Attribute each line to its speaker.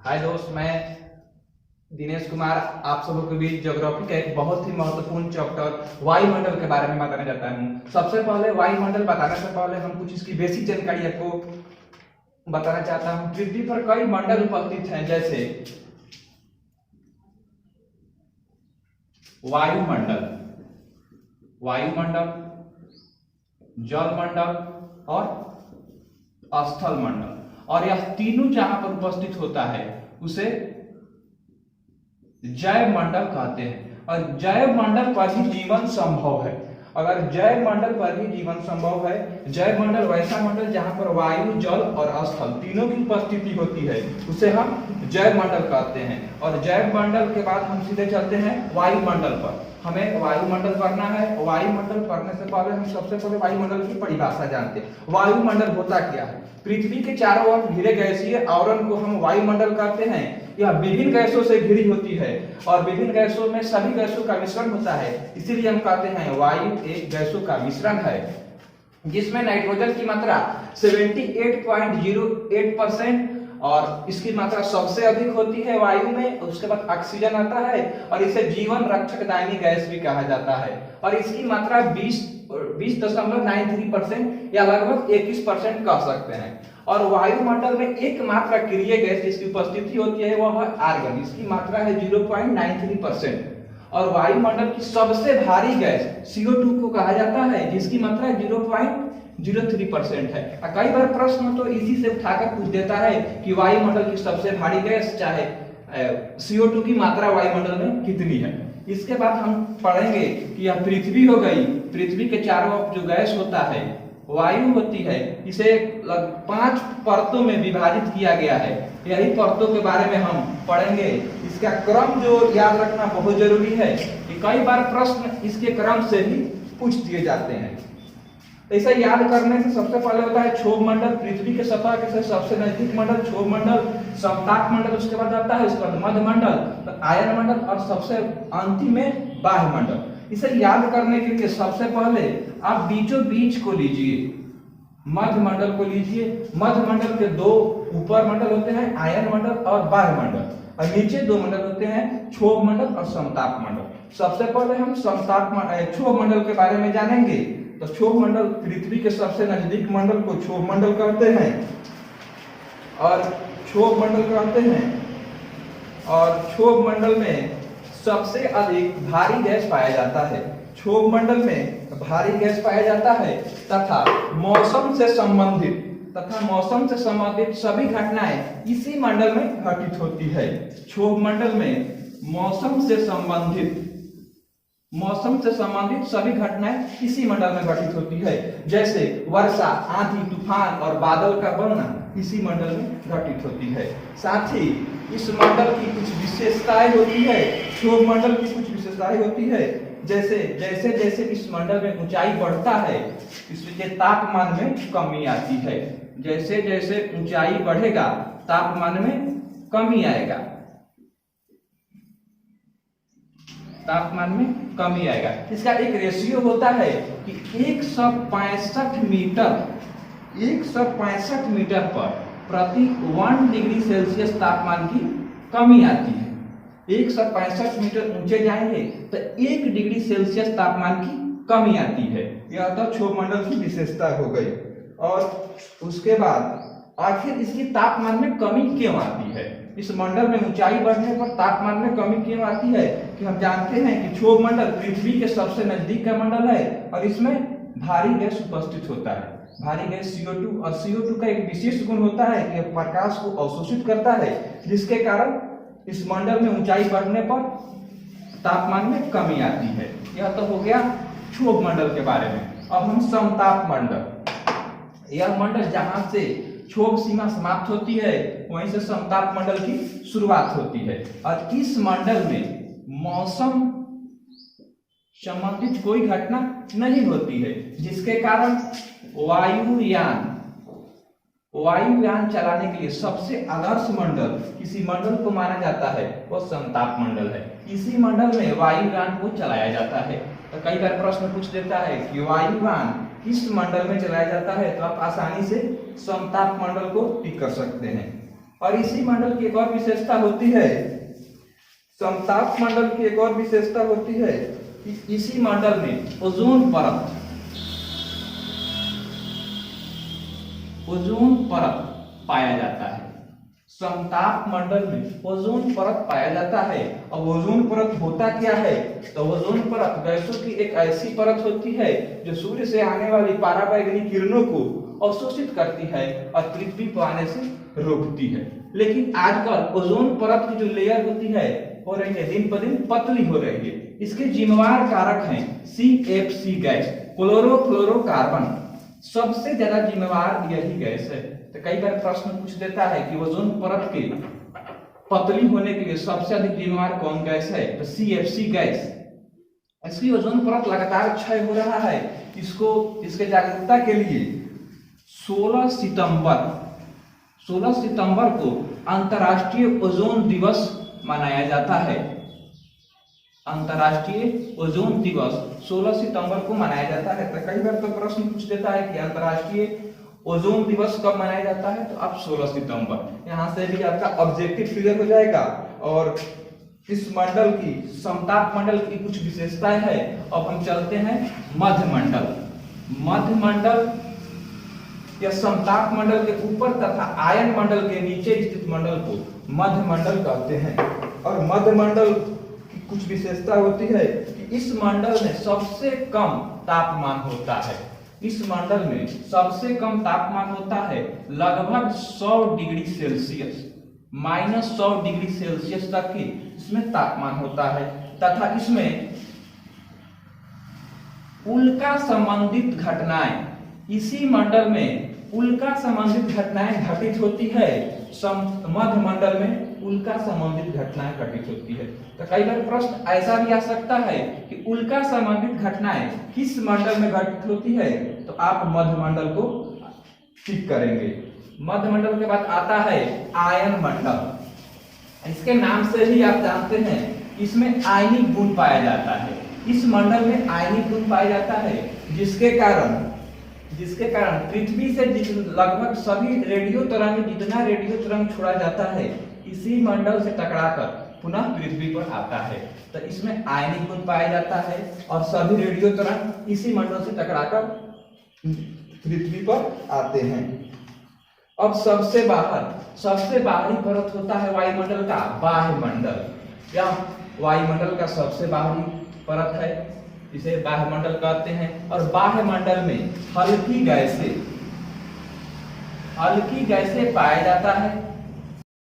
Speaker 1: हाय दोस्त, मैं दिनेश कुमार आप सबों के बीच ज्योग्राफी का एक बहुत ही महत्वपूर्ण चैप्टर वायुमंडल के बारे में बताने जाता हूँ। सबसे पहले वायुमंडल बताने से पहले हम कुछ इसकी बेसिक जानकारी आपको बताना चाहता हूँ। पृथ्वी पर कई मंडल उपस्थित हैं, जैसे वायुमंडल, वायुमंडल, जलमंडल और स्थल मंडल। और यह तीनों जहां पर उपस्थित होता है उसे जैव मंडल कहते हैं। और जैव मंडल पर ही जीवन संभव है। अगर जैव मंडल पर ही जीवन संभव है, जैव मंडल वैसा मंडल जहां पर वायु, जल और स्थल तीनों की उपस्थिति होती है, उसे हम जैव मंडल कहते हैं। और जैव मंडल के बाद हम सीधे चलते हैं वायुमंडल पर। हमें वायुमंडल पढ़ना है। वायुमंडल पढ़ने से पहले हम सबसे पहले वायुमंडल की परिभाषा जानते हैं। वायुमंडल होता क्या है? पृथ्वी के चारों ओर घिरे गैसीय आवरण को हम वायुमंडल कहते हैं। यह विभिन्न गैसों से घिरी होती है और विभिन्न गैसों में सभी गैसों का मिश्रण होता है, इसीलिए हम कहते हैं वायु एक गैसों का मिश्रण है, जिसमें नाइट्रोजन की मात्रा 78.08% और इसकी मात्रा सबसे अधिक होती है वायु में। उसके बाद ऑक्सीजन आता है और इसे जीवन रक्षक दायनी गैस भी कहा जाता है। और इसकी मात्रा 20.93% या लगभग 21% कह सकते हैं। और वायुमंडल में एकमात्र अक्रिय गैस जिसकी उपस्थिति होती है वह है आर्गन, इसकी मात्रा है 0.93%। और वायुमंडल की सबसे भारी गैस CO2 को कहा जाता है, जिसकी मात्रा 0.03% है। कई बार प्रश्न तो इसी से उठाकर पूछ देता है कि वायुमंडल की सबसे भारी गैस चाहे CO2 की मात्रा वायुमंडल में कितनी है। इसके बाद हम पढ़ेंगे कि यह पृथ्वी हो गई। पृथ्वी के चारों ओर जो गैस होता है वायु होती है, इसे 5 परतों में विभाजित किया गया है। यही परतों के बारे में हम पढ़ेंगे। इसका क्रम जो याद रखना बहुत जरूरी है कि कई बार प्रश्न इसके क्रम से ही पूछ दिए जाते हैं। ऐसा याद करने से सबसे पहले होता है क्षोभ मंडल, पृथ्वी के सतह के सबसे नजदीक मंडल क्षोभ मंडल, समताप मंडल उसके बाद आता है, उसके बाद मध्य मंडल, आयन मंडल और सबसे अंतिम में बाह्य मंडल। इसे याद करने के लिए सबसे पहले आप बीचों बीच को लीजिए, मध्य मंडल को लीजिए। मध्य मंडल के 2 ऊपर मंडल होते हैं, आयन मंडल और बाह्य मंडल, और नीचे 2 मंडल होते हैं, क्षोभ मंडल और समताप मंडल। सबसे पहले हम क्षोभ मंडल के बारे में जानेंगे। तो क्षोभ मंडल पृथ्वी के सबसे नजदीक मंडल को क्षोभ मंडल कहते हैं और क्षोभ मंडल कहते हैं। और क्षोभ मंडल में सबसे अधिक भारी गैस पाया जाता है। क्षोभ मंडल में भारी गैस पाया जाता है तथा मौसम से संबंधित सभी घटनाएं इसी मंडल में घटित होती है। क्षोभ मंडल में मौसम से संबंधित सभी घटनाएं इसी मंडल में घटित होती है, जैसे वर्षा, आंधी, तूफान और बादल का बनना इसी मंडल में घटित होती है। साथ ही इस मंडल की कुछ विशेषताएं होती है, क्षोभ मंडल की कुछ विशेषताएं होती है, जैसे जैसे जैसे इस मंडल में ऊंचाई बढ़ता है इसके तापमान में कमी आती है। जैसे जैसे ऊंचाई बढ़ेगा तापमान में कमी आएगा, तापमान में कमी आएगा। इसका एक रेशियो होता है कि 165 मीटर पर प्रति 1 डिग्री सेल्सियस तापमान की कमी आती है। 165 मीटर ऊंचे जाएंगे तो 1 डिग्री सेल्सियस तापमान की कमी आती है। यह तो क्षोभ मंडल की विशेषता हो गई। और उसके बाद आखिर इसकी तापमान में कमी क्यों आती है? इस मंडल में ऊंचाई बढ़ने पर तापमान में कमी क्यों आती है कि हम जानते हैं कि क्षोभ मंडल पृथ्वी के सबसे नजदीक का मंडल है और इसमें भारी गैस उपस्थित होता है, भारी गैस CO2। और CO2 का एक विशेष गुण होता है कि प्रकाश को अवशोषित करता है, जिसके कारण इस मंडल में ऊंचाई बढ़ने पर तापमान में कमी आती है। यह तो हो गया क्षोभ मंडल के बारे में। अब हम समताप मंडल, यह मंडल जहां से क्षोभ सीमा समाप्त होती है वहीं से समताप मंडल की शुरुआत होती है। और इस मंडल में मौसम संबंधित कोई घटना नहीं होती है, जिसके कारण वायुयान चलाने के लिए सबसे आदर्श मंडल किसी मंडल को माना जाता है वो समताप मंडल है। इसी मंडल में वायुयान को चलाया जाता है। तो कई बार प्रश्न पूछ देता है कि वायुयान किस मंडल में चलाया जाता है, तो आप आसानी से समताप मंडल को टिक कर सकते हैं। और इसी मंडल की एक और विशेषता होती है, समताप मंडल की एक और विशेषता होती है कि इसी मंडल में ओजोन परत पाया जाता है। समताप मंडल में ओजोन परत पाया जाता है। अब ओजोन परत होता क्या है? तो ओजोन परत गैसों की एक ऐसी परत होती है जो सूर्य से आने वाली पराबैंगनी किरणों को अवशोषित करती है और पृथ्वी पर आने से रोकती है। लेकिन आजकल ओजोन परत की जो लेयर होती है हो रही है दिन पर दिन पतली हो रही है। इसके जिम्मेवार कारक हैं CFC गैस, क्लोरोफ्लोरोकार्बन। सबसे ज्यादा जिम्मेवार यही गैस है। तो कई बार प्रश्न पूछ देता है कि ओजोन परत के पतली होने के लिए सबसे अधिक जिम्मेवार कौन गैस है? तो CFC गैस। इसकी ओजोन परत लगातार क्षय हो रहा है। इसके जागरूकता के लिए 16 सितंबर को अंतर्राष्ट्रीय ओजोन दिवस मनाया जाता है। अंतर्राष्ट्रीय ओजोन दिवस 16 सितंबर को मनाया जाता है। तो कई बार तो प्रश्न पूछ देता है कि अंतर्राष्ट्रीय ओजोन दिवस कब मनाया जाता है? तो अब 16 सितंबर। यहाँ से भी आपका ऑब्जेक्टिव क्लियर हो जाएगा। और इस मंडल की, समताप मंडल की कुछ विशेषताएं है। अब हम चलते हैं मध्य मंडल या समताप मंडल के ऊपर तथा आयन मंडल के नीचे स्थित मंडल को मध्य मंडल कहते हैं। और मध्य मंडल की कुछ विशेषता होती है कि इस मंडल में सबसे कम तापमान होता है। इस मंडल में सबसे कम तापमान होता है लगभग 100 डिग्री सेल्सियस, -100 डिग्री सेल्सियस तक की इसमें तापमान होता है। तथा इसमें उल्का संबंधित घटनाएं, इसी मंडल में उल्का संबंधित घटनाएं घटित होती है। मध्य मंडल में उल्का संबंधित घटनाएं घटित होती है। तो कई बार प्रश्न ऐसा भी आ सकता है कि उल्का संबंधित घटनाएं किस मंडल में घटित होती है? तो आप मध्य मंडल को टिक करेंगे। मध्य मंडल के बाद आता है आयन मंडल। इसके नाम से ही आप जानते हैं इसमें आयनिक गुण पाया जाता है। इस मंडल में आयनिक गुण पाया जाता है जिसके कारण पृथ्वी से लगभग सभी रेडियो तरंग, जितना रेडियो तरंग छोड़ा जाता है इसी मंडल से टकराकर पुनः पृथ्वी पर आता है। तो इसमें आयनिक गुण पाया जाता है और सभी रेडियो तरंग इसी मंडल से टकराकर पृथ्वी पर आते हैं। अब सबसे बाहरी परत होता है वायुमंडल का बाह्यमंडल, या वायुमंडल का सबसे बाहरी परत है, इसे बाह्यमंडल कहते हैं। और बाह्यमंडल में हल्की गैसें पाया जाता है